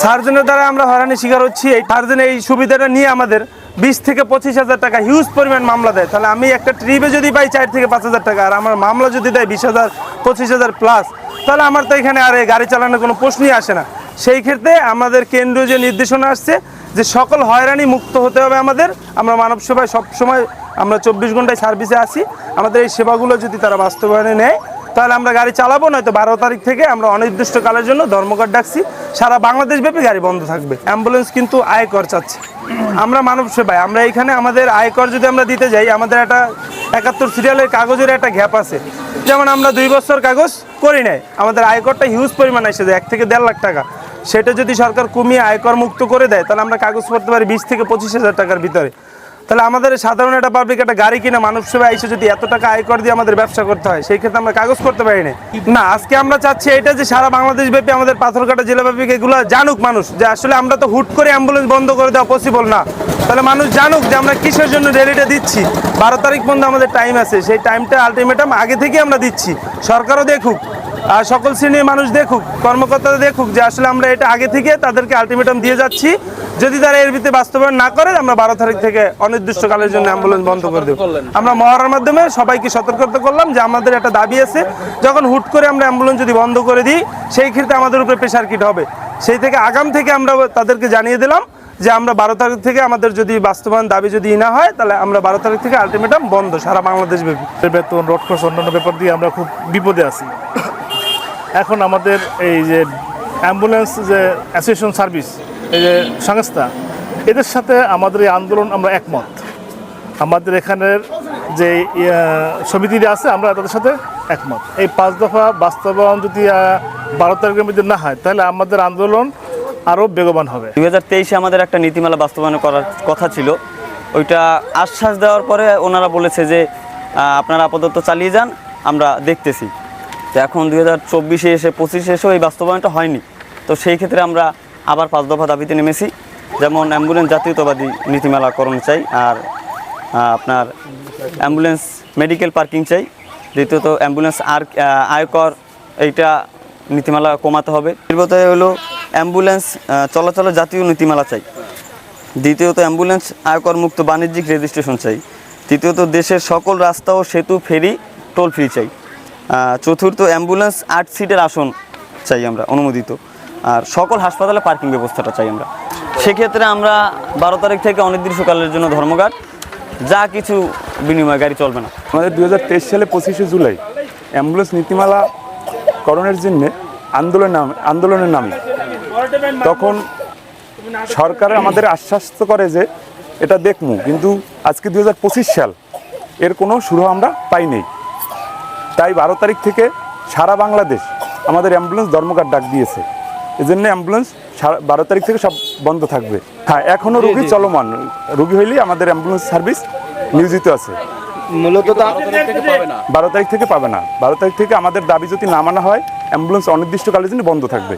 সার্জনের দ্বারা আমরা হয়রানি শিকার হচ্ছি। এই সার্জন এই সুবিধাটা নিয়ে আমাদের 20 থেকে 25,000 টাকা হিউজ পরিমাণ মামলা দেয়। তাহলে আমি একটা ট্রিপে যদি পাই 4 থেকে 5,000 টাকা, আর আমার মামলা যদি দেয় 20,000 25,000 প্লাস, তাহলে আমার তো এখানে আর গাড়ি চালানোর কোনো প্রশ্নই আসে না। সেই ক্ষেত্রে আমাদের কেন্দ্রীয় যে নির্দেশনা আসছে যে সকল হয়রানি মুক্ত হতে হবে আমাদের। আমরা মানব সেবায় সবসময় আমরা 24 ঘন্টায় সার্ভিসে আসি। আমাদের এই সেবাগুলো যদি তারা বাস্তবায়নে নেয় তাহলে আমরা গাড়ি চালাবো, নয়তো 12 তারিখ থেকে আমরা অনির্দিষ্টকালের জন্য ধর্মঘট ডাকছি। সারা বাংলাদেশব্যাপী গাড়ি বন্ধ থাকবে। অ্যাম্বুলেন্স কিন্তু আয়কর চাচ্ছে। আমরা মানব সেবায় আমরা এখানে আমাদের আয়কর যদি আমরা দিতে যাই, আমাদের একটা 71 সিরিয়ালের কাগজের একটা গ্যাপ আছে। যেমন আমরা 2 বছর কাগজ করি নাই, আমাদের আয়করটা হিউজ পরিমাণ এসে যায় 1 থেকে 1.5 লাখ টাকা। সেটা যদি সরকার কমিয়ে আয়কর মুক্ত করে দেয় তাহলে আমরা কাগজ করতে পারি 20 থেকে 25,000 টাকার ভিতরে। তাহলে আমাদের সাধারণ একটা পাবলিক একটা গাড়ি কিনে মানুষ সেবায় এসে যদি এত টাকা আয়কর দিয়ে আমাদের ব্যবসা করতে হয়, সেই ক্ষেত্রে আমরা কাগজ করতে পারি না। আজকে আমরা চাচ্ছি এটা যে সারা বাংলাদেশ ব্যাপী আমাদের পাথরঘাটা জেলাব্যাপী এগুলো জানুক মানুষ, যে আসলে আমরা তো হুট করে অ্যাম্বুলেন্স বন্ধ করে দেওয়া পসিবল না। তাহলে মানুষ জানুক যে আমরা কিসের জন্য র্যালিটা দিচ্ছি। 12 তারিখ পর্যন্ত আমাদের টাইম আছে, সেই টাইমটা আলটিমেটাম আগে থেকে আমরা দিচ্ছি। সরকারও দেখুক, আর সকল শ্রেণীর মানুষ দেখুক, কর্মকর্তারা দেখুক যে আসলে আমরা এটা আগে থেকে তাদেরকে আলটিমেটাম দিয়ে যাচ্ছি। যদি তারা এর ভিত্তিতে বাস্তবায়ন না করে, আমরা 12 তারিখ থেকে অনির্দিষ্টকালের জন্য অ্যাম্বুলেন্স বন্ধ করে দেব। আমরা মহড়ার মাধ্যমে সবাইকে সতর্কতা করলাম যে আমাদের একটা দাবি আছে, যখন হুট করে আমরা অ্যাম্বুলেন্স যদি বন্ধ করে দিই সেই ক্ষেত্রে আমাদের উপরে প্রেশার কিট হবে। সেই থেকে আগাম থেকে আমরা তাদেরকে জানিয়ে দিলাম যে আমরা 12 তারিখ থেকে আমাদের যদি বাস্তবায়ন দাবি যদি না হয় তাহলে আমরা 12 তারিখ থেকে আলটিমেটাম বন্ধ সারা বাংলাদেশ ব্যাপী। বেতন, রোড খরচ, অন্যান্য ব্যাপার দিয়ে আমরা খুব বিপদে আছি। এখন আমাদের এই যে অ্যাম্বুলেন্স যে অ্যাসোসিয়েশন সার্ভিস, এই যে সংস্থা, এদের সাথে আমাদের এই আন্দোলন আমরা একমত। আমাদের এখানের যে সমিতিরা আছে আমরা তাদের সাথে একমত। এই 5 দফা বাস্তবায়ন যদি 12 তারিখের মধ্যে না হয় তাহলে আমাদের আন্দোলন আরও বেগবান হবে। 2023-এ আমাদের একটা নীতিমালা বাস্তবায়ন করার কথা ছিল। ওইটা আশ্বাস দেওয়ার পরে ওনারা বলেছে যে আপনারা আপাতত চালিয়ে যান, আমরা দেখতেছি। তো এখন 2024-এ এসে 25-এ এসেও এই বাস্তবায়নটা হয়নি। তো সেই ক্ষেত্রে আমরা আবার 5 দফা দাবিতে নেমেছি। যেমন অ্যাম্বুলেন্স জাতীয়তাবাদী নীতিমালাকরণ চাই, আর আপনার অ্যাম্বুলেন্স মেডিকেল পার্কিং চাই। দ্বিতীয়ত অ্যাম্বুলেন্স আর আয়কর এইটা নীতিমালা কমাতে হবে। নির্গত হলো অ্যাম্বুলেন্স চলাচলের জাতীয় নীতিমালা চাই। দ্বিতীয়ত অ্যাম্বুলেন্স আয়কর মুক্ত বাণিজ্যিক রেজিস্ট্রেশন চাই। তৃতীয়ত দেশের সকল রাস্তা ও সেতু ফেরি টোল ফ্রি চাই। চতুর্থ অ্যাম্বুলেন্স 8 সিটের আসন চাই আমরা অনুমোদিত। আর সকল হাসপাতালে পার্কিং ব্যবস্থাটা চাই আমরা। সেক্ষেত্রে আমরা 12 তারিখ থেকে অনির্দিষ্টকালের জন্য ধর্মঘট, যা কিছু বিনিময় গাড়ি চলবে না। আমাদের 2023 সালে 25শে জুলাই অ্যাম্বুলেন্স নীতিমালা করণের জন্য আন্দোলনের নামে তখন সরকার আমাদের আশ্বাস করে যে এটা দেখমু, কিন্তু আজকে 2025 সাল, এর কোনো শুরু আমরা পাইনি। তাই 12 তারিখ থেকে সারা বাংলাদেশ আমাদের অ্যাম্বুলেন্স ধর্মঘট ডাক দিয়েছে। এজন্য অ্যাম্বুলেন্স 12 তারিখ থেকে সব বন্ধ থাকবে। হ্যাঁ, এখনও রোগী চলমান, রোগী হইলেই আমাদের অ্যাম্বুলেন্স সার্ভিস নিয়োজিত আছে। মূলত 12 তারিখ থেকে পাবে না। 12 তারিখ থেকে আমাদের দাবি যদি না মানা হয়, অ্যাম্বুলেন্স অনির্দিষ্টকালের জন্য বন্ধ থাকবে।